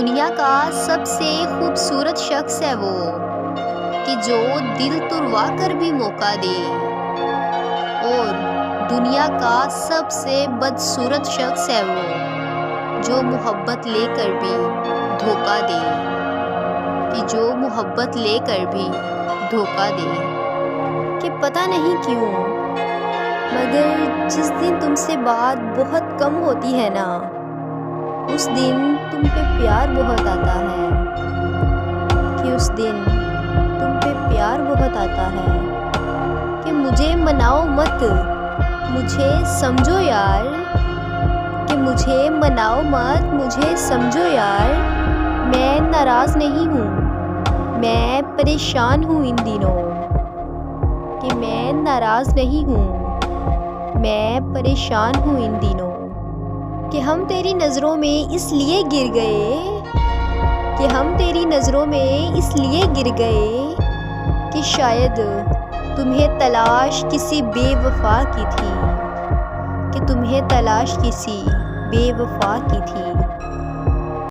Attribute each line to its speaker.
Speaker 1: दुनिया का सबसे खूबसूरत शख्स है वो कि जो दिल तुड़वा कर भी मौका दे, और दुनिया का सबसे बदसूरत शख्स है वो जो मोहब्बत लेकर भी धोखा दे, कि जो मोहब्बत लेकर भी धोखा दे। कि पता नहीं क्यों, मगर जिस दिन तुमसे बात बहुत कम होती है ना, उस दिन तुम पे प्यार बहुत आता है। कि उस दिन तुम पे प्यार बहुत आता है कि मुझे मनाओ मत, मुझे समझो यार। कि मुझे मनाओ मत, मुझे समझो यार। मैं नाराज़ नहीं हूँ, मैं परेशान हूँ इन दिनों। कि मैं नाराज़ नहीं हूँ, मैं परेशान हूँ इन दिनों। कि हम तेरी नज़रों में इसलिए गिर गए, कि हम तेरी नज़रों में इसलिए गिर गए कि शायद तुम्हें तलाश किसी बेवफा की थी। कि तुम्हें तलाश किसी बेवफा की थी।